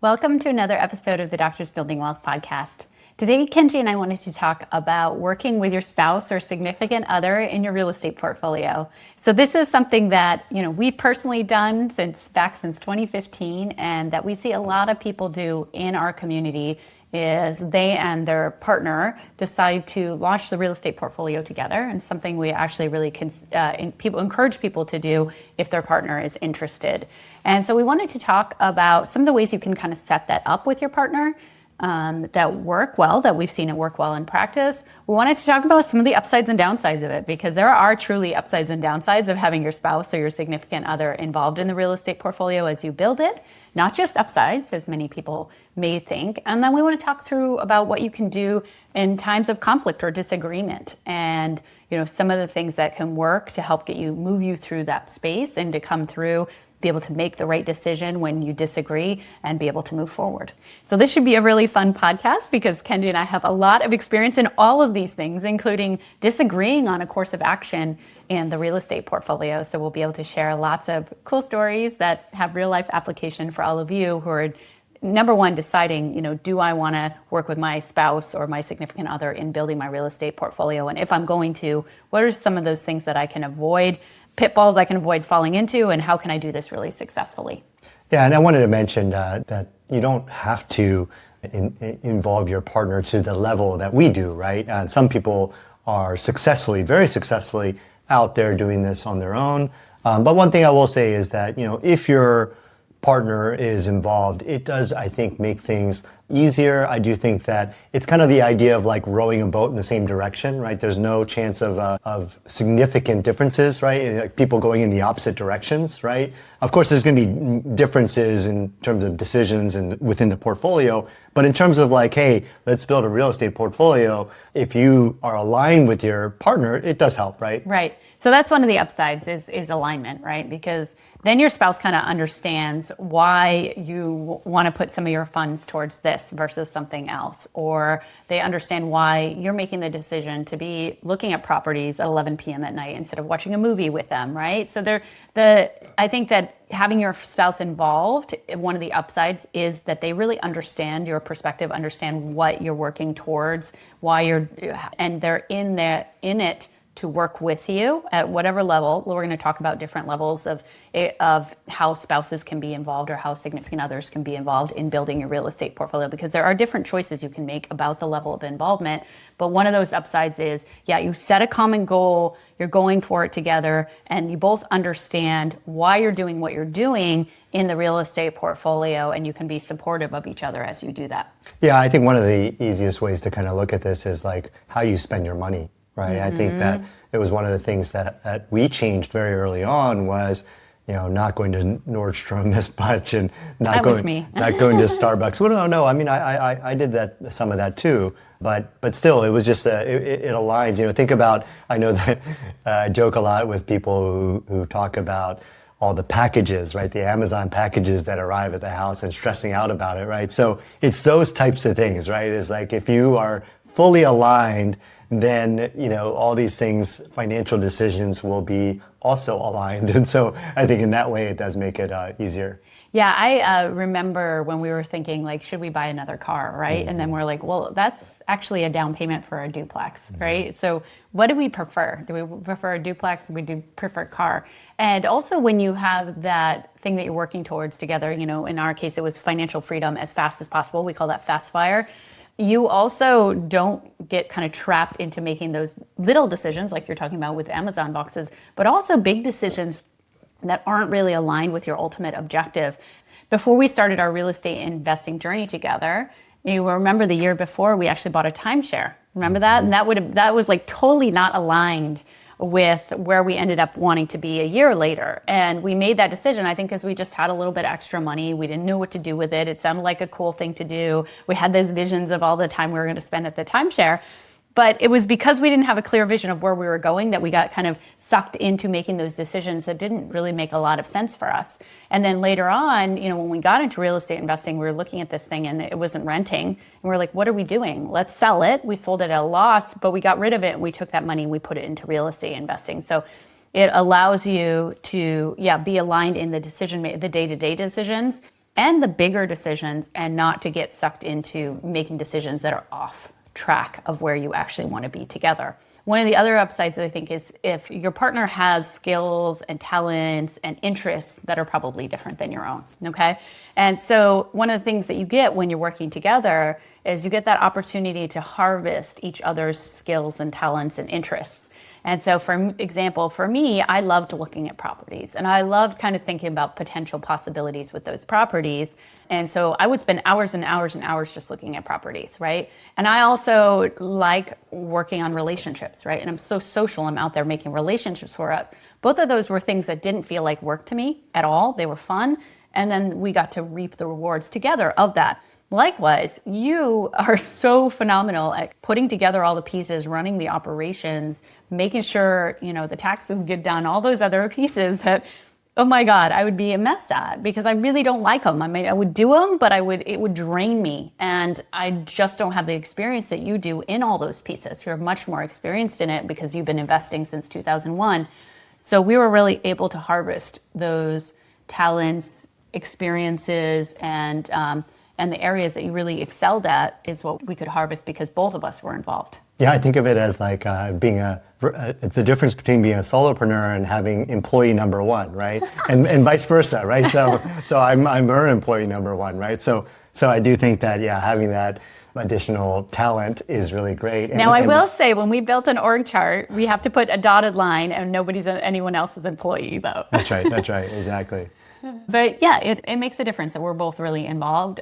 Welcome to another episode of the Doctors Building Wealth podcast. Today, Kenji and I wanted to talk about working with your spouse or significant other in your real estate portfolio. So this is something that, we've personally done since 2015, and that we see a lot of people do in our community is they and their partner decide to launch the real estate portfolio together, and something we actually really encourage people to do if their partner is interested. And so we wanted to talk about some of the ways you can kind of set that up with your partner that work well, that we've seen it work well in practice. We wanted to talk about some of the upsides and downsides of it, because there are truly upsides and downsides of having your spouse or your significant other involved in the real estate portfolio as you build it, not just upsides, as many people may think. And then we want to talk through about what you can do in times of conflict or disagreement, and some of the things that can work to help move you through that space and to come through, be able to make the right decision when you disagree and be able to move forward. So this should be a really fun podcast, because Kenji and I have a lot of experience in all of these things, including disagreeing on a course of action in the real estate portfolio. So we'll be able to share lots of cool stories that have real life application for all of you who are, number one, deciding, do I want to work with my spouse or my significant other in building my real estate portfolio? And if I'm going to, what are some of those things that I can avoid, pitfalls I can avoid falling into, and how can I do this really successfully? Yeah, and I wanted to mention that you don't have to involve your partner to the level that we do, right? And some people are very successfully out there doing this on their own. But one thing I will say is that, if your partner is involved, it does, I think, make things easier. I do think that it's kind of the idea of like rowing a boat in the same direction, right? There's no chance of significant differences, right? Like people going in the opposite directions, right? Of course, there's going to be differences in terms of decisions and within the portfolio, but in terms of like, hey, let's build a real estate portfolio, if you are aligned with your partner, it does help, right? Right. So that's one of the upsides is alignment, right? Because then your spouse kind of understands why you want to put some of your funds towards this versus something else, or they understand why you're making the decision to be looking at properties at 11 p.m. at night instead of watching a movie with them, right? So I think that having your spouse involved, one of the upsides is that they really understand your perspective, understand what you're working towards, and they're in it to work with you at whatever level. We're going to talk about different levels of how spouses can be involved or how significant others can be involved in building your real estate portfolio, because there are different choices you can make about the level of involvement. But one of those upsides is, you set a common goal, you're going for it together, and you both understand why you're doing what you're doing in the real estate portfolio, and you can be supportive of each other as you do that. Yeah, I think one of the easiest ways to kind of look at this is like how you spend your money. Right. Mm-hmm. I think that it was one of the things that we changed very early on was, not going to Nordstrom as much and not going to Starbucks. Well, no. I mean, I did some of that too, but still, it was just it aligns. Think about. I know that I joke a lot with people who talk about all the packages, right? The Amazon packages that arrive at the house and stressing out about it, right? So it's those types of things, right? It's like if you are fully aligned, then, all these things, financial decisions will be also aligned. And so I think in that way, it does make it easier. Yeah, I remember when we were thinking, like, should we buy another car, right? Mm-hmm. And then we're like, well, that's actually a down payment for a duplex, mm-hmm. right? So what do we prefer? Do we prefer a duplex? Do we prefer a car? And also when you have that thing that you're working towards together, in our case, it was financial freedom as fast as possible. We call that fast fire. You also don't get kind of trapped into making those little decisions like you're talking about with Amazon boxes, but also big decisions that aren't really aligned with your ultimate objective. Before we started our real estate investing journey together, you remember the year before we actually bought a timeshare. Remember that? And that was like totally not aligned with where we ended up wanting to be a year later. And we made that decision, I think, because we just had a little bit extra money. We didn't know what to do with it. It sounded like a cool thing to do. We had those visions of all the time we were going to spend at the timeshare. But it was because we didn't have a clear vision of where we were going that we got kind of sucked into making those decisions that didn't really make a lot of sense for us. And then later on, when we got into real estate investing, we were looking at this thing and it wasn't renting. And we're like, what are we doing? Let's sell it. We sold it at a loss, but we got rid of it and we took that money and we put it into real estate investing. So it allows you to, be aligned in the the day-to-day decisions and the bigger decisions, and not to get sucked into making decisions that are off track of where you actually want to be together. One of the other upsides that I think is if your partner has skills and talents and interests that are probably different than your own, okay? And so one of the things that you get when you're working together is you get that opportunity to harvest each other's skills and talents and interests. And so for example, for me, I loved looking at properties and I loved kind of thinking about potential possibilities with those properties. And so I would spend hours and hours and hours just looking at properties, right? And I also like working on relationships, right? And I'm so social, I'm out there making relationships for us. Both of those were things that didn't feel like work to me at all. They were fun. And then we got to reap the rewards together of that. Likewise, you are so phenomenal at putting together all the pieces, running the operations, making sure, the taxes get done, all those other pieces that, oh my God, I would be a mess at because I really don't like them. I would do them, but it would drain me. And I just don't have the experience that you do in all those pieces. You're much more experienced in it because you've been investing since 2001. So we were really able to harvest those talents, experiences, and the areas that you really excelled at is what we could harvest because both of us were involved. Yeah, I think of it as like being the difference between being a solopreneur and having employee number one, right? and vice versa, right? So I'm her employee number one, right? So I do think that, having that additional talent is really great. Now, I will say, when we built an org chart, we have to put a dotted line and nobody's anyone else's employee, though. That's right, exactly. But yeah, it makes a difference that we're both really involved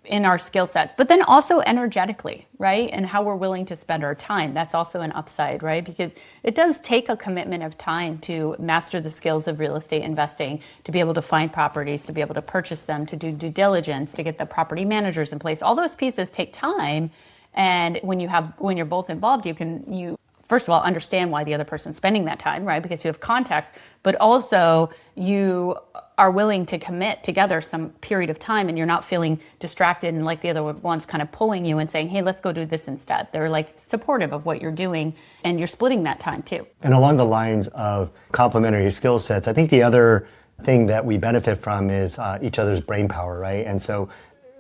in our skill sets, but then also energetically, right? And how we're willing to spend our time. That's also an upside, right? Because it does take a commitment of time to master the skills of real estate investing, to be able to find properties, to be able to purchase them, to do due diligence, to get the property managers in place. All those pieces take time. And when you're both involved, you first of all, understand why the other person's spending that time, right? Because you have context, but also you are willing to commit together some period of time and you're not feeling distracted and like the other one's kind of pulling you and saying, hey, let's go do this instead. They're like supportive of what you're doing and you're splitting that time too. And along the lines of complementary skill sets, I think the other thing that we benefit from is each other's brain power, right? And so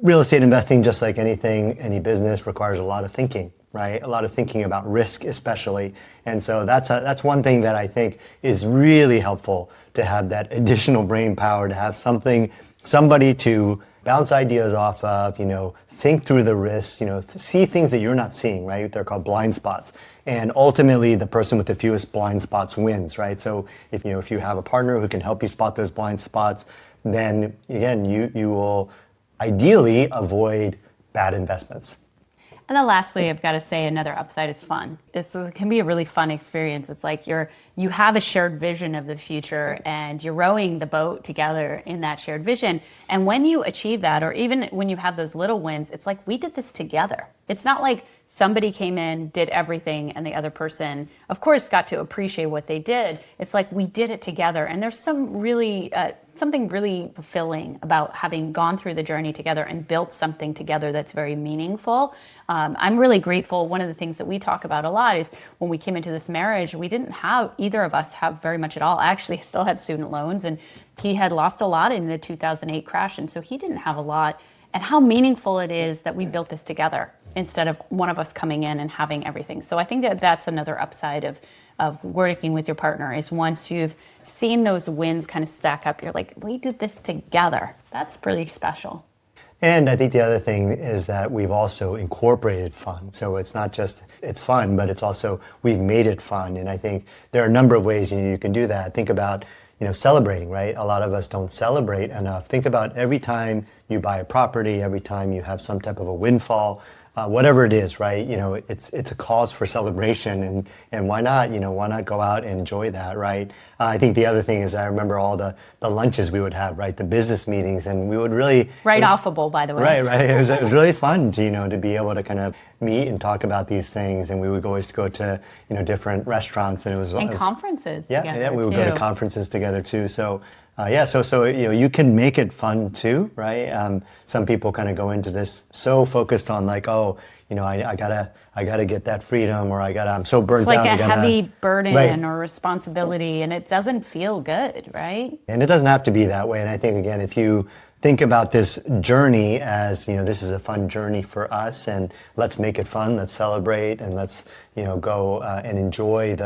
real estate investing, just like anything, any business, requires a lot of thinking, right? A lot of thinking about risk, especially. And so that's one thing that I think is really helpful, to have that additional brain power, to have somebody to bounce ideas off of, think through the risks, see things that you're not seeing, right? They're called blind spots. And ultimately, the person with the fewest blind spots wins, right? So if you have a partner who can help you spot those blind spots, then again, you will ideally avoid bad investments. And then lastly, I've got to say another upside is fun. It can be a really fun experience. It's like you have a shared vision of the future and you're rowing the boat together in that shared vision. And when you achieve that, or even when you have those little wins, it's like we did this together. It's not like somebody came in, did everything, and the other person, of course, got to appreciate what they did. It's like we did it together. And there's something really fulfilling about having gone through the journey together and built something together that's very meaningful. I'm really grateful. One of the things that we talk about a lot is when we came into this marriage, we didn't have, either of us have very much at all. I actually still had student loans and he had lost a lot in the 2008 crash. And so he didn't have a lot. And how meaningful it is that we built this together instead of one of us coming in and having everything. So I think that that's another upside of working with your partner, is once you've seen those wins kind of stack up, you're like, we did this together. That's pretty special. And I think the other thing is that we've also incorporated fun. So it's not just it's fun, but it's also we've made it fun. And I think there are a number of ways you can do that. Think about celebrating, right? A lot of us don't celebrate enough. Think about every time you buy a property, every time you have some type of a windfall, whatever it is, right? It's a cause for celebration, and why not go out and enjoy that, right? I think the other thing is I remember all the lunches we would have, right? The business meetings, and we would really offable, by the way. Right. It was really fun to be able to kind of meet and talk about these things, and we would always go to different restaurants, and conferences. Yeah, we would go to conferences together too. So So you can make it fun too, right? Some people kind of go into this so focused on like, oh, I gotta get that freedom, or I'm so burnt It's out. like a heavy burden Right. or responsibility, and it doesn't feel good, right? And it doesn't have to be that way. And I think, again, if you think about this journey as, this is a fun journey for us, and let's make it fun, let's celebrate, and let's, go and enjoy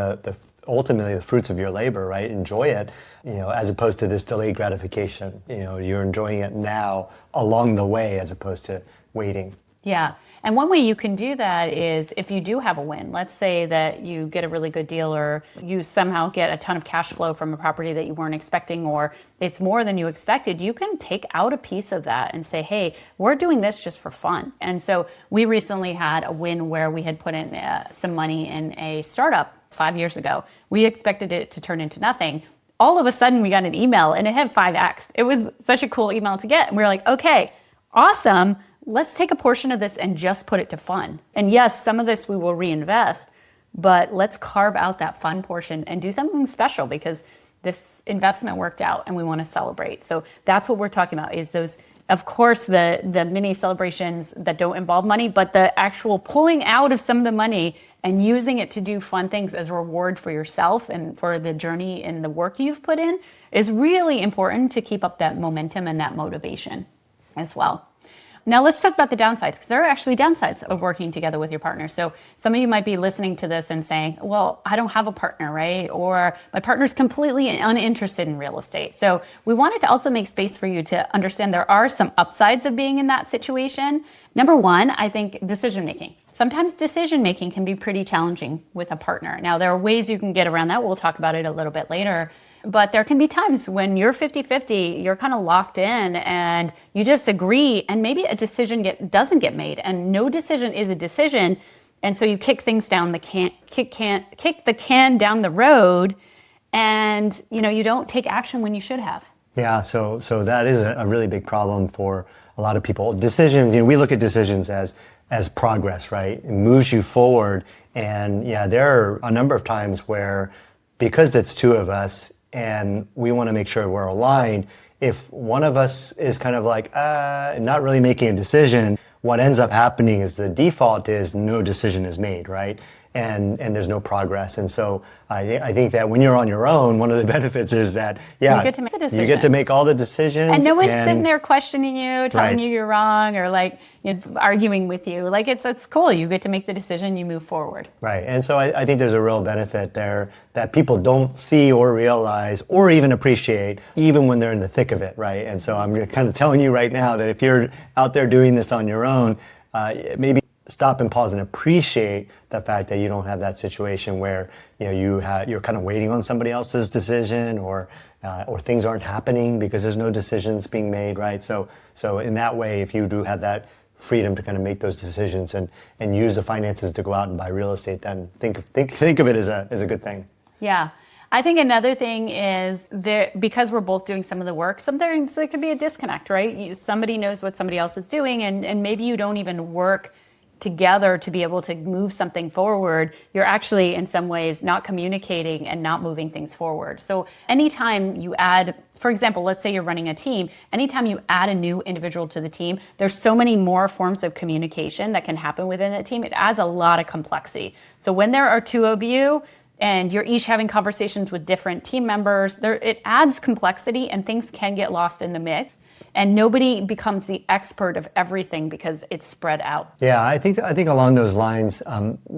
ultimately the fruits of your labor, right? Enjoy it, as opposed to this delayed gratification. You're enjoying it now along the way as opposed to waiting. Yeah. And one way you can do that is if you do have a win, let's say that you get a really good deal, or you somehow get a ton of cash flow from a property that you weren't expecting, or it's more than you expected, you can take out a piece of that and say, hey, we're doing this just for fun. And so we recently had a win where we had put in some money in a startup 5 years ago. We expected it to turn into nothing. All of a sudden we got an email and it had 5x. It was such a cool email to get. And we were like, okay, awesome. Let's take a portion of this and just put it to fun. And yes, some of this we will reinvest, but let's carve out that fun portion and do something special because this investment worked out and we want to celebrate. So that's what we're talking about, is those, of course, the mini celebrations that don't involve money, but the actual pulling out of some of the money and using it to do fun things as a reward for yourself and for the journey and the work you've put in is really important to keep up that momentum and that motivation as well. Now let's talk about the downsides, because there are actually downsides of working together with your partner. So some of you might be listening to this and saying, well, I don't have a partner, right? Or my partner's completely uninterested in real estate. So we wanted to also make space for you to understand there are some upsides of being in that situation. Number one, I think decision-making. Sometimes decision-making can be pretty challenging with a partner. Now, there are ways you can get around that. We'll talk about it a little bit later. But there can be times when you're 50-50, you're kind of locked in and you just agree, and maybe a decision doesn't get made, and no decision is a decision. And so you kick things down the kick the can down the road, and you don't take action when you should have. Yeah, so that is a really big problem for a lot of people. Decisions, we look at decisions as progress, right? It moves you forward. And yeah, there are a number of times where, because it's two of us and we want to make sure we're aligned, if one of us is kind of like, not really making a decision, what ends up happening is the default is no decision is made, right? And there's no progress. And so I think that when you're on your own, one of the benefits is that, yeah, you get to make the decisions. You get to make all the decisions. And no one's sitting there questioning you, telling Right. you you're wrong, or arguing with you. It's cool. You get to make the decision, you move forward. Right. And so I think there's a real benefit there that people don't see or realize or even appreciate, even when they're in the thick of it, right? And so I'm kind of telling you right now that if you're out there doing this on your own, maybe stop and pause and appreciate the fact that you don't have that situation where you're kind of waiting on somebody else's decision, or things aren't happening because there's no decisions being made, right? So in that way, if you do have that freedom to kind of make those decisions and use the finances to go out and buy real estate, then think of it as a good thing. Yeah. I think another thing is because we're both doing some of the work, sometimes there could be a disconnect, right? Somebody knows what somebody else is doing, and maybe you don't even work together to be able to move something forward. You're actually in some ways not communicating and not moving things forward. So anytime you add, for example, let's say you're running a team, anytime you add a new individual to the team, there's so many more forms of communication that can happen within a team. It adds a lot of complexity. So when there are two of you and you're each having conversations with different team members, it adds complexity and things can get lost in the mix. And nobody becomes the expert of everything because it's spread out. Yeah, I think along those lines,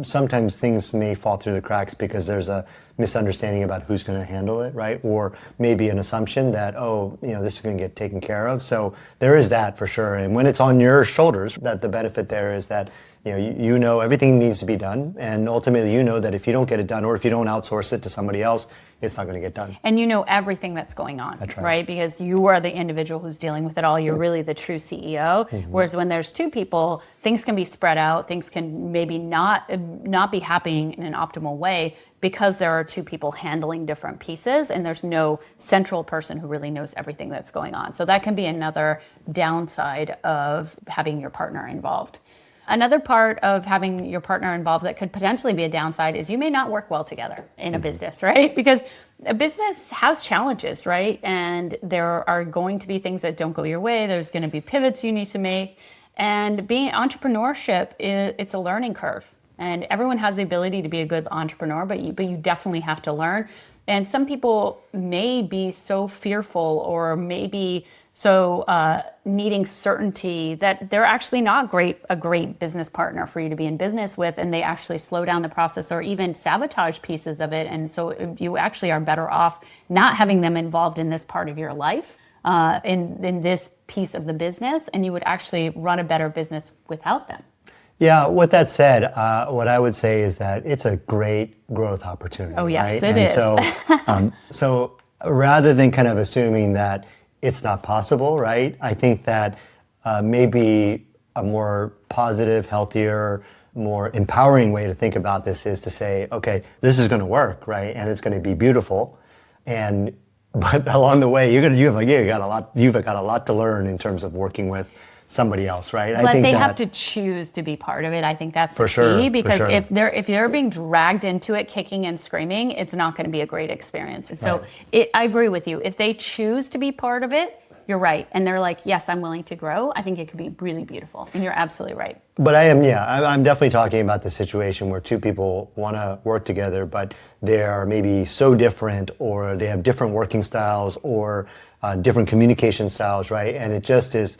sometimes things may fall through the cracks because there's a misunderstanding about who's going to handle it, right? Or maybe an assumption that, this is going to get taken care of. So there is that for sure. And when it's on your shoulders, that the benefit there is that you know everything needs to be done, and ultimately you know that if you don't get it done, or if you don't outsource it to somebody else, it's not going to get done. And you know everything that's going on. That's right. Right? Because you are the individual who's dealing with it all. You're really the true CEO. Mm-hmm. Whereas when there's two people, things can be spread out. Things can maybe not be happening in an optimal way because there are two people handling different pieces, and there's no central person who really knows everything that's going on. So that can be another downside of having your partner involved. Another part of having your partner involved that could potentially be a downside is you may not work well together in a business, right? Because a business has challenges, right? And there are going to be things that don't go your way. There's going to be pivots you need to make. And being entrepreneurship, it's a learning curve. And everyone has the ability to be a good entrepreneur, but you definitely have to learn. And some people may be so fearful or maybe so needing certainty that they're actually not a great business partner for you to be in business with, and they actually slow down the process or even sabotage pieces of it. And so you actually are better off not having them involved in this part of your life, in this piece of the business, and you would actually run a better business without them. Yeah, with that said, what I would say is that it's a great growth opportunity. Oh, yes, right? it is. So rather than kind of assuming that it's not possible, right? I think that maybe a more positive, healthier, more empowering way to think about this is to say, okay, this is going to work, right? And it's going to be beautiful. But along the way, you've got a lot to learn in terms of working with somebody else, right? But they have to choose to be part of it. I think that's the key, because if they're being dragged into it kicking and screaming, it's not going to be a great experience. And so I agree with you. If they choose to be part of it, you're right. And they're like, yes, I'm willing to grow. I think it could be really beautiful. And you're absolutely right. But I'm definitely talking about the situation where two people want to work together, but they are maybe so different, or they have different working styles, or different communication styles, right? And it just is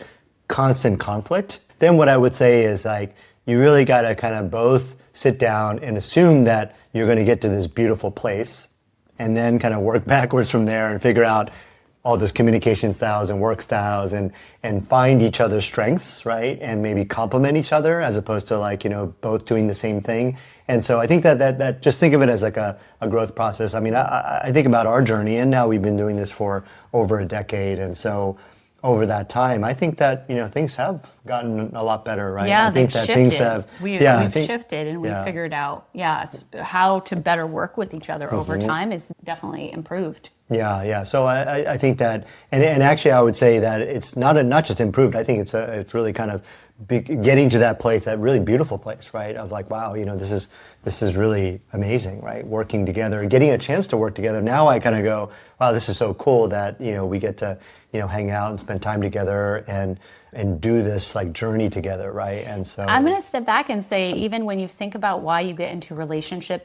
constant conflict. Then what I would say is, like, you really got to kind of both sit down and assume that you're going to get to this beautiful place, and then kind of work backwards from there and figure out all those communication styles and work styles, and find each other's strengths, right? And maybe complement each other, as opposed to both doing the same thing. And so I think that just think of it as like a growth process. I mean, I think about our journey, and now we've been doing this for over a decade. And so over that time, I think that, things have gotten a lot better, right? Yeah, I think they've that shifted. things have. We've shifted, and we've figured out, how to better work with each other over time is definitely improved. Yeah. So I think that, and actually I would say that it's not just improved. I think it's really kind of getting to that place, that really beautiful place, right? Of like, wow, this is really amazing, right? Working together, getting a chance to work together. Now I kind of go, wow, this is so cool that we get to hang out and spend time together and do this like journey together, right? And so I'm going to step back and say, even when you think about why you get into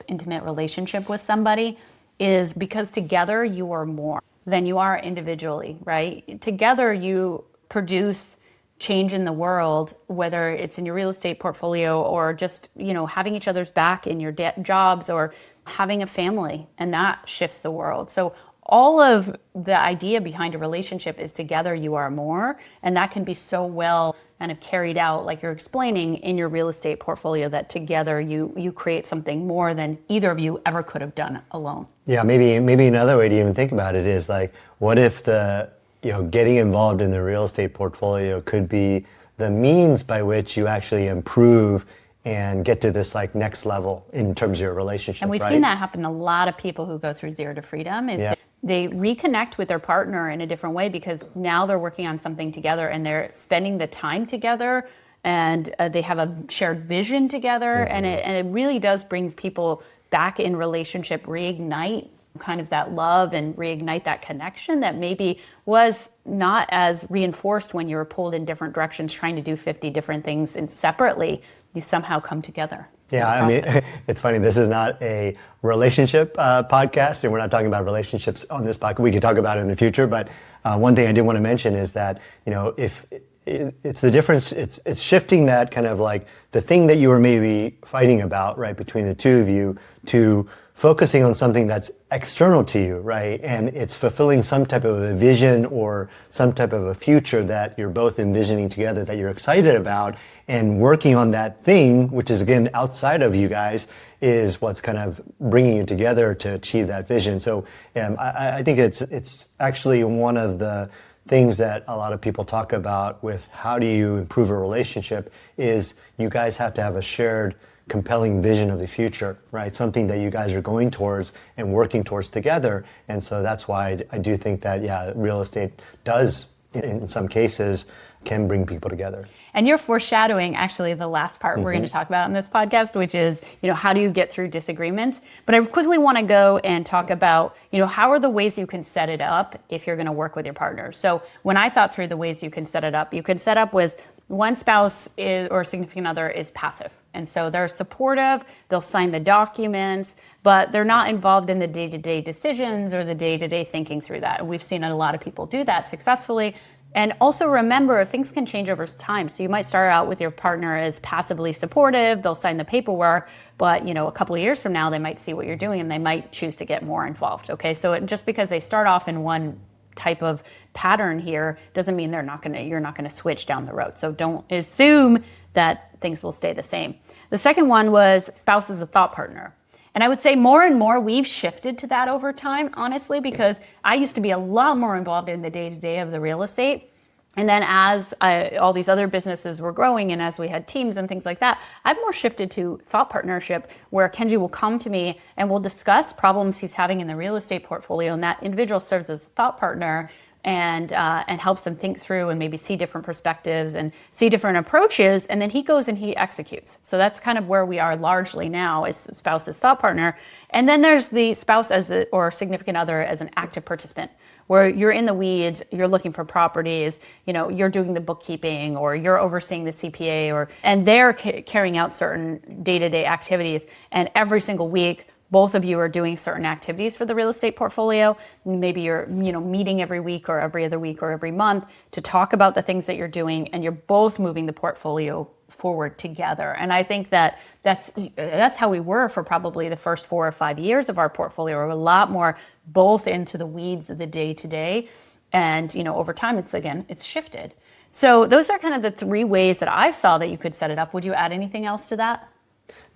intimate relationship with somebody, is because together you are more than you are individually, right? Together you produce change in the world, whether it's in your real estate portfolio or just, having each other's back in your jobs, or having a family, and that shifts the world. So all of the idea behind a relationship is together you are more, and that can be so well kind of carried out, like you're explaining, in your real estate portfolio, that together you create something more than either of you ever could have done alone. Yeah, maybe another way to even think about it is like, what if getting involved in the real estate portfolio could be the means by which you actually improve and get to this like next level in terms of your relationship. And we've seen that happen to a lot of people who go through Zero to Freedom, is they reconnect with their partner in a different way, because now they're working on something together and they're spending the time together, and they have a shared vision together. And it really does bring people back in relationship, reignite kind of that love and reignite that connection that maybe was not as reinforced when you were pulled in different directions trying to do 50 different things, and separately you somehow come together. Yeah, I mean, it's funny. This is not a relationship podcast, and we're not talking about relationships on this podcast. We could talk about it in the future, but one thing I did want to mention is that, if it's the difference, it's shifting that kind of like the thing that you were maybe fighting about, right, between the two of you, to focusing on something that's external to you, right? And it's fulfilling some type of a vision or some type of a future that you're both envisioning together, that you're excited about, and working on that thing, which is again outside of you guys, is what's kind of bringing you together to achieve that vision. So I think it's actually one of the things that a lot of people talk about with how do you improve a relationship, is you guys have to have a shared compelling vision of the future, right? Something that you guys are going towards and working towards together. And so that's why I do think that, real estate does in some cases can bring people together. And you're foreshadowing actually the last part we're going to talk about in this podcast, which is, how do you get through disagreements? But I quickly want to go and talk about, how are the ways you can set it up if you're going to work with your partner. So when I thought through the ways you can set it up, you can set up with one spouse or significant other is passive. And so they're supportive, they'll sign the documents, but they're not involved in the day-to-day decisions or the day-to-day thinking through that. And we've seen a lot of people do that successfully. And also remember, things can change over time. So you might start out with your partner as passively supportive, they'll sign the paperwork, but a couple of years from now, they might see what you're doing and they might choose to get more involved, okay? So just because they start off in one type of pattern here doesn't mean you're not gonna switch down the road. So don't assume that things will stay the same. The second one was spouse as a thought partner. And I would say more and more we've shifted to that over time, honestly, because I used to be a lot more involved in the day-to-day of the real estate. And then as all these other businesses were growing and as we had teams and things like that, I've more shifted to thought partnership where Kenji will come to me and we'll discuss problems he's having in the real estate portfolio. And that individual serves as a thought partner and helps them think through and maybe see different perspectives and see different approaches. And then he goes and he executes. So that's kind of where we are largely now is spouse as thought partner. And then there's the spouse or significant other as an active participant, where you're in the weeds, you're looking for properties, you're doing the bookkeeping or you're overseeing the CPA and they're carrying out certain day-to-day activities. And every single week, both of you are doing certain activities for the real estate portfolio. Maybe you're, meeting every week or every other week or every month to talk about the things that you're doing, and you're both moving the portfolio forward together. And I think that's how we were for probably the first 4 or 5 years of our portfolio. We're a lot more both into the weeds of the day to day, and over time it's shifted. So those are kind of the 3 ways that I saw that you could set it up. Would you add anything else to that?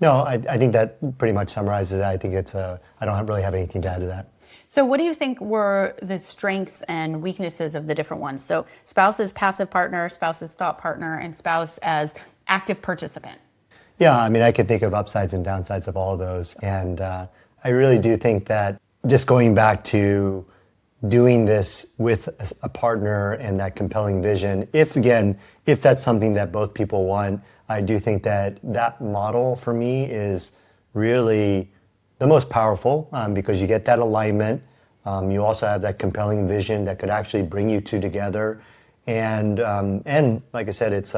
No, I think that pretty much summarizes it. I think I don't really have anything to add to that. So what do you think were the strengths and weaknesses of the different ones? So spouse as passive partner, spouse as thought partner, and spouse as active participant. Yeah, I could think of upsides and downsides of all of those. And I really do think that just going back to doing this with a partner and that compelling vision, if that's something that both people want, I do think that model for me is really the most powerful because you get that alignment. You also have that compelling vision that could actually bring you two together. And like I said, it's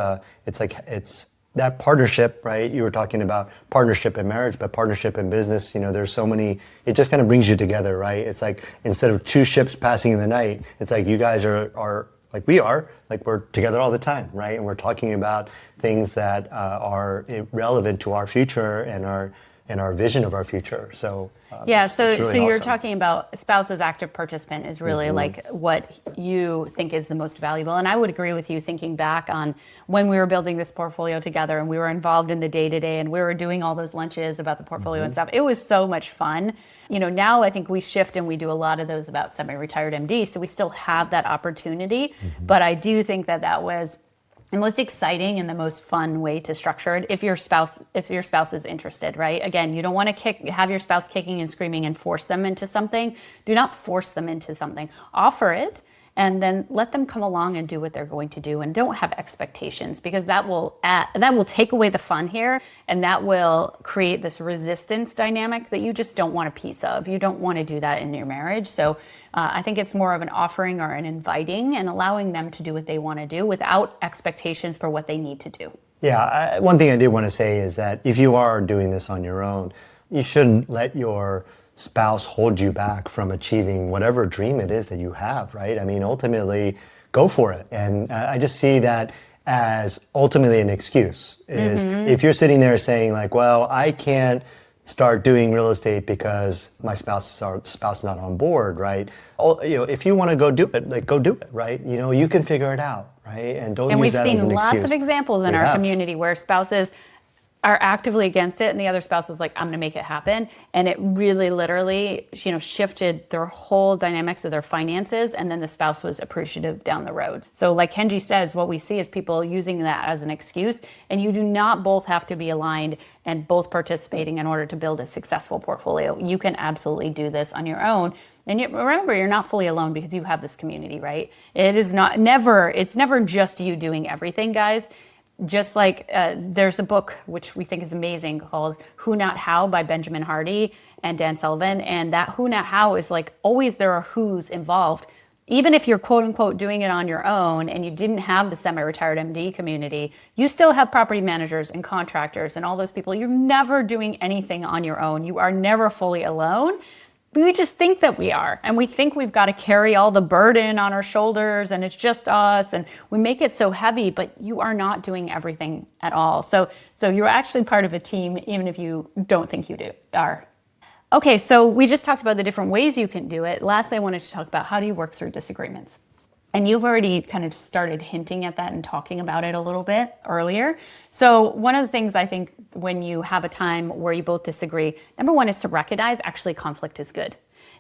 that partnership, right? You were talking about partnership in marriage, but partnership in business, there's so many, it just kind of brings you together, right? It's like instead of 2 ships passing in the night, it's like you guys are like we are, like we're together all the time, right? And we're talking about things that are relevant to our future and our vision of our future. So so you're talking about spouse as active participant is really like what you think is the most valuable. And I would agree with you thinking back on when we were building this portfolio together and we were involved in the day-to-day and we were doing all those lunches about the portfolio and stuff. It was so much fun. Now I think we shift and we do a lot of those about semi-retired MD. So we still have that opportunity. But I do think that was the most exciting and the most fun way to structure it if your spouse is interested, right? Again, you don't want to have your spouse kicking and screaming and force them into something. Do not force them into something. Offer it and then let them come along and do what they're going to do, and don't have expectations, because that will take away the fun here, and that will create this resistance dynamic that you just don't want a piece of. You don't want to do that in your marriage. So I think it's more of an offering or an inviting and allowing them to do what they want to do without expectations for what they need to do. Yeah, one thing I did want to say is that if you are doing this on your own, you shouldn't let your spouse hold you back from achieving whatever dream it is that you have, right? Ultimately, go for it. And I just see that as ultimately an excuse. Is if you're sitting there saying like, well, I can't start doing real estate because my spouse is not on board, right? If you want to go do it, like go do it, right? You can figure it out, right? And don't use that as an excuse. And we've seen lots of examples in our community where spouses are actively against it and the other spouse is like, I'm gonna make it happen. And it really literally, shifted their whole dynamics of their finances, and then the spouse was appreciative down the road. So like Kenji says, what we see is people using that as an excuse, and you do not both have to be aligned and both participating in order to build a successful portfolio. You can absolutely do this on your own. And yet, remember, you're not fully alone because you have this community, right? It's never just you doing everything, guys. Just like there's a book which we think is amazing called Who Not How by Benjamin Hardy and Dan Sullivan. And that who not how is like always there are who's involved. Even if you're quote unquote doing it on your own and you didn't have the semi-retired MD community, you still have property managers and contractors and all those people. You're never doing anything on your own. You are never fully alone. We just think that we are, and we think we've got to carry all the burden on our shoulders and it's just us, and we make it so heavy, but you are not doing everything at all. So you're actually part of a team, even if you don't think you are. Okay, so we just talked about the different ways you can do it. Lastly, I wanted to talk about how do you work through disagreements. And you've already kind of started hinting at that and talking about it a little bit earlier. So one of the things I think when you have a time where you both disagree, number one is to recognize actually conflict is good.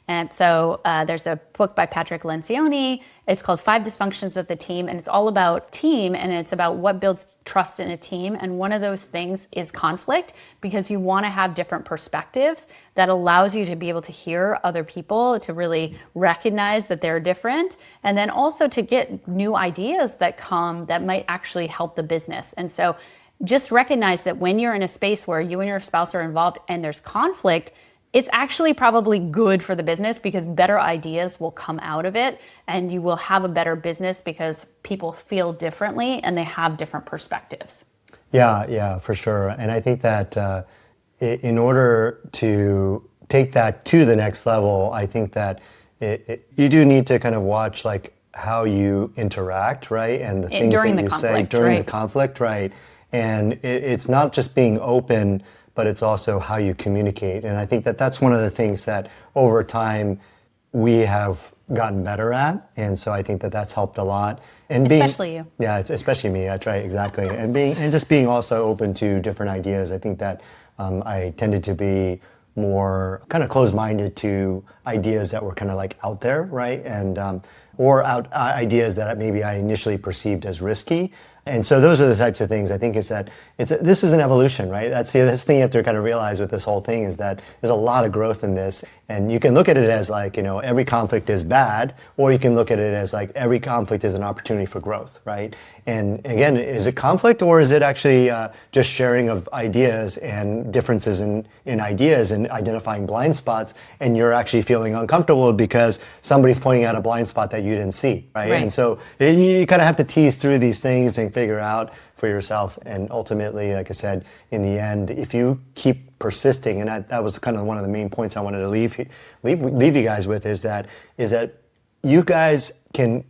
And so there's a book by Patrick Lencioni. It's called 5 Dysfunctions of the Team, and it's all about team, and it's about what builds trust in a team. And one of those things is conflict, because you want to have different perspectives that allows you to be able to hear other people, to really recognize that they're different, and then also to get new ideas that come that might actually help the business. And so just recognize that when you're in a space where you and your spouse are involved and there's conflict, it's actually probably good for the business because better ideas will come out of it, and you will have a better business because people feel differently and they have different perspectives. Yeah, for sure. And I think that in order to take that to the next level, I think that you do need to kind of watch like how you interact, right? And the things that you say during the conflict, right? And it's not just being open, but it's also how you communicate. And I think that that's one of the things that over time we have gotten better at. And so I think that that's helped a lot. And especially you. Yeah, it's especially me. That's right, exactly. And just being also open to different ideas. I think that I tended to be more kind of closed-minded to ideas that were kind of like out there, right? And ideas that maybe I initially perceived as risky. And so those are the types of things. I think this is an evolution, right? That's the thing you have to kind of realize with this whole thing is that there's a lot of growth in this. And you can look at it as like, every conflict is bad, or you can look at it as like every conflict is an opportunity for growth, right? And again, is it conflict, or is it actually just sharing of ideas and differences in ideas and identifying blind spots, and you're actually feeling uncomfortable because somebody's pointing out a blind spot that you didn't see, right? And so you kind of have to tease through these things and figure out for yourself. And ultimately, like I said, in the end, if you keep persisting, and that was kind of one of the main points I wanted to leave you guys with, is that you guys can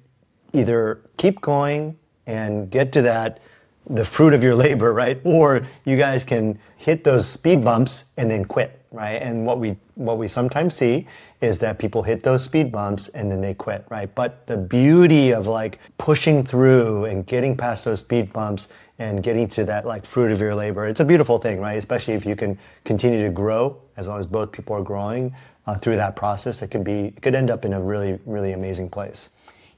either keep going and get to the fruit of your labor, right? Or you guys can hit those speed bumps and then quit, right? And what we sometimes see is that people hit those speed bumps and then they quit, right? But the beauty of like pushing through and getting past those speed bumps and getting to that like fruit of your labor, it's a beautiful thing, right? Especially if you can continue to grow, as long as both people are growing through that process, it could end up in a really, really amazing place.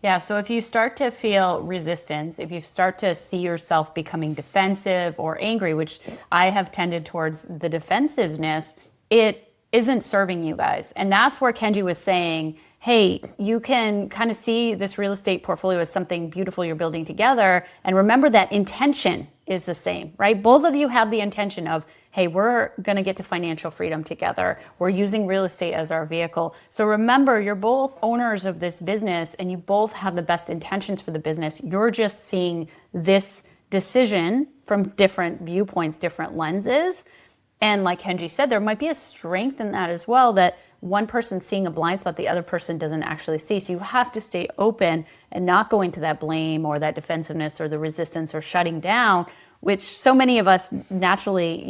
Yeah, so if you start to feel resistance, if you start to see yourself becoming defensive or angry, which I have tended towards the defensiveness, it isn't serving you guys. And that's where Kenji was saying, hey, you can kind of see this real estate portfolio as something beautiful you're building together. And remember that intention is the same, right? Both of you have the intention of, hey, we're going to get to financial freedom together. We're using real estate as our vehicle. So remember, you're both owners of this business and you both have the best intentions for the business. You're just seeing this decision from different viewpoints, different lenses. And like Kenji said, there might be a strength in that as well, that one person's seeing a blind spot the other person doesn't actually see. So you have to stay open and not go into that blame or that defensiveness or the resistance or shutting down, which so many of us naturally,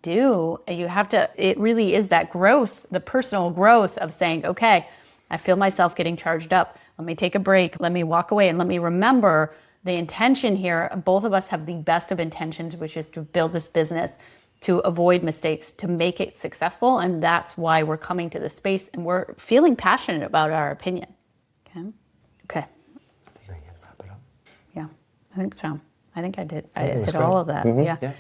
do. It really is that growth, the personal growth of saying, okay, I feel myself getting charged up. Let me take a break. Let me walk away and let me remember the intention here. Both of us have the best of intentions, which is to build this business, to avoid mistakes, to make it successful. And that's why we're coming to this space and we're feeling passionate about our opinion. Okay. I think I can wrap it up. Yeah, I think so. I think I did. I hit all of that. Mm-hmm. Yeah.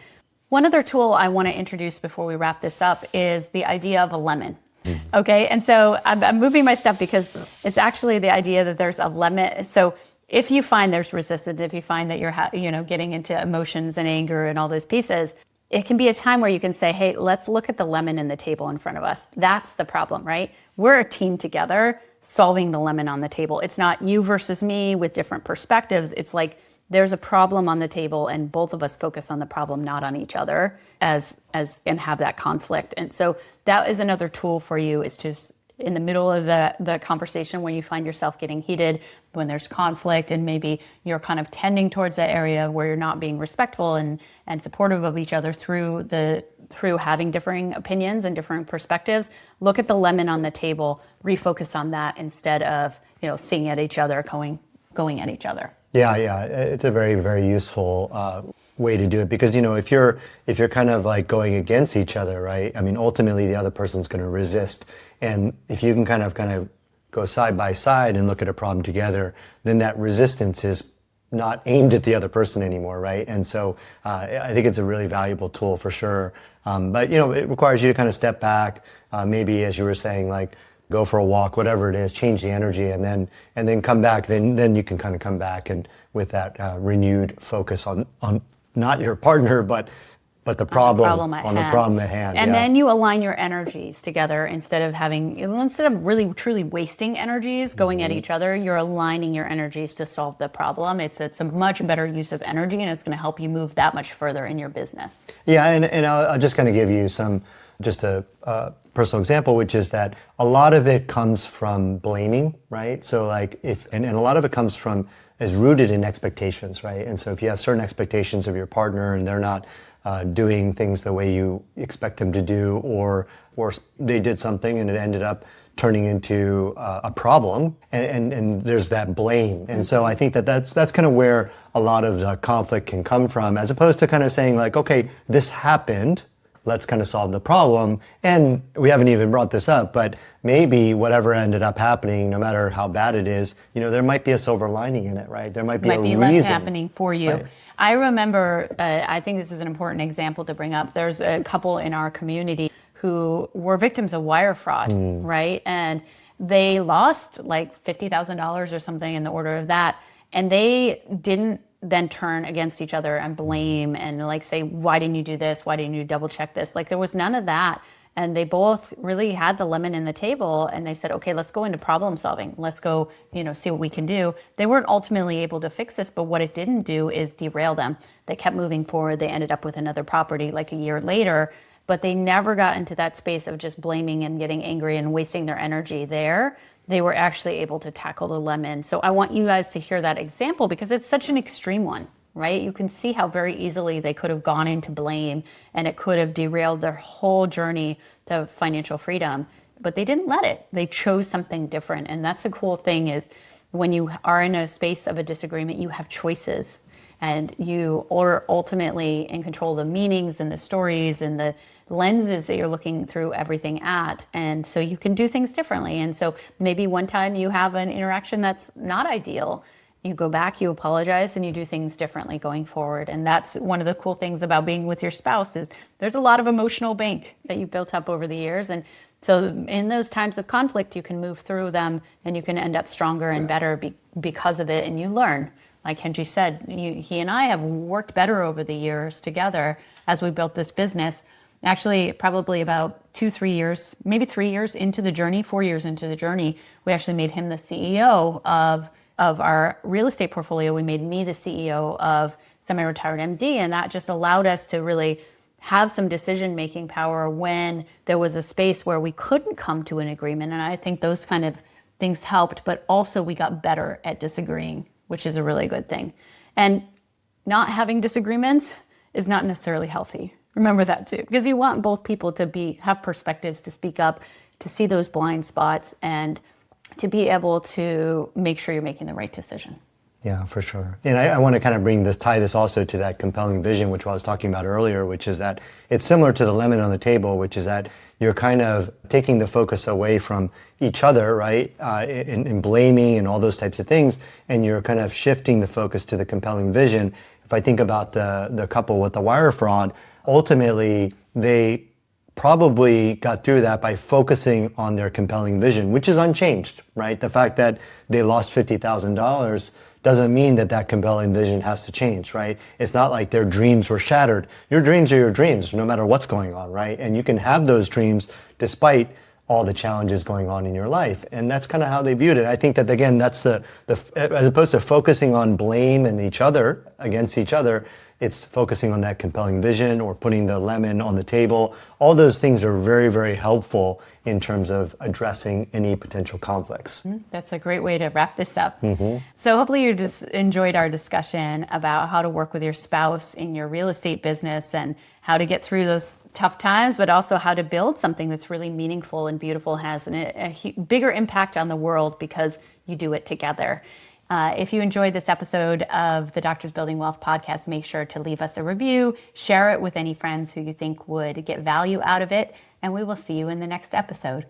One other tool I want to introduce before we wrap this up is the idea of a lemon. Okay, and so I'm moving my stuff because it's actually the idea that there's a limit. So if you find there's resistance, if you find that you're getting into emotions and anger and all those pieces, it can be a time where you can say, hey, let's look at the lemon in the table in front of us. That's the problem, right? We're a team together solving the lemon on the table. It's not you versus me with different perspectives. It's like there's a problem on the table and both of us focus on the problem, not on each other and have that conflict. And so that is another tool for you, is just in the middle of the conversation when you find yourself getting heated, when there's conflict and maybe you're kind of tending towards that area where you're not being respectful and supportive of each other through having differing opinions and different perspectives, look at the lemon on the table, refocus on that instead of, seeing at each other, going at each other. Yeah, it's a very, very useful way to do it, because if you're kind of like going against each other, right? I mean, ultimately the other person's going to resist, and if you can kind of go side by side and look at a problem together, then that resistance is not aimed at the other person anymore, right? And so I think it's a really valuable tool for sure. But it requires you to kind of step back, maybe as you were saying, like, go for a walk, whatever it is, change the energy, and then come back. Then you can kind of come back and with that renewed focus on not your partner, but the problem at hand. And then you align your energies together instead of really truly wasting energies going at each other. You're aligning your energies to solve the problem. It's a much better use of energy, and it's going to help you move that much further in your business. Yeah, and I'll just kind of give you just a personal example, which is that a lot of it comes from blaming, right? So like and a lot of it is rooted in expectations, right? And so if you have certain expectations of your partner and they're not doing things the way you expect them to do, or they did something and it ended up turning into a problem, and there's that blame. And so I think that's kind of where a lot of the conflict can come from, as opposed to kind of saying like, okay, this happened, let's kind of solve the problem. And we haven't even brought this up, but maybe whatever ended up happening, no matter how bad it is, there might be a silver lining in it, right? There might be a reason. Less happening for you. Right. I remember, I think this is an important example to bring up. There's a couple in our community who were victims of wire fraud, right? And they lost like $50,000 or something in the order of that. And they didn't then turn against each other and blame and like say, why didn't you do this? Why didn't you double check this? Like there was none of that. And they both really had the lemon in the table, and they said, okay, let's go into problem solving. Let's go, see what we can do. They weren't ultimately able to fix this, but what it didn't do is derail them. They kept moving forward. They ended up with another property like a year later, but they never got into that space of just blaming and getting angry and wasting their energy there. They were actually able to tackle the lemon. So I want you guys to hear that example because it's such an extreme one, right? You can see how very easily they could have gone into blame and it could have derailed their whole journey to financial freedom, but they didn't let it. They chose something different. And that's the cool thing is when you are in a space of a disagreement, you have choices and you are ultimately in control of the meanings and the stories and the lenses that you're looking through everything at. And so you can do things differently. And so maybe one time you have an interaction that's not ideal. You go back, you apologize, and you do things differently going forward. And that's one of the cool things about being with your spouse is there's a lot of emotional bank that you built up over the years. And so in those times of conflict, you can move through them and you can end up stronger and better because of it. And you learn. Like Kenji said, he and I have worked better over the years together as we built this business. Actually, probably about 2-3 years, maybe 3 years into the journey, 4 years into the journey, we actually made him the CEO of our real estate portfolio. We made me the CEO of Semi-Retired MD, and that just allowed us to really have some decision-making power when there was a space where we couldn't come to an agreement. And I think those kind of things helped, but also we got better at disagreeing, which is a really good thing. And not having disagreements is not necessarily healthy. Remember that too, because you want both people to have perspectives, to speak up, to see those blind spots, and to be able to make sure you're making the right decision. Yeah, for sure. And I want to kind of tie this also to that compelling vision, which I was talking about earlier, which is that it's similar to the lemon on the table, which is that you're kind of taking the focus away from each other, right, in blaming and all those types of things, and you're kind of shifting the focus to the compelling vision. If I think about the couple with the wire fraud, ultimately they probably got through that by focusing on their compelling vision, which is unchanged, right? The fact that they lost $50,000 doesn't mean that that compelling vision has to change, right? It's not like their dreams were shattered. Your dreams are your dreams, no matter what's going on, right? And you can have those dreams despite all the challenges going on in your life. And that's kind of how they viewed it. I think that, again, that's the as opposed to focusing on blame and each other, against each other, it's focusing on that compelling vision or putting the lemon on the table. All those things are very, very helpful in terms of addressing any potential conflicts. That's a great way to wrap this up. So hopefully you just enjoyed our discussion about how to work with your spouse in your real estate business and how to get through those tough times, but also how to build something that's really meaningful and beautiful, has a bigger impact on the world because you do it together. If you enjoyed this episode of the Doctors Building Wealth podcast, make sure to leave us a review, share it with any friends who you think would get value out of it, and we will see you in the next episode.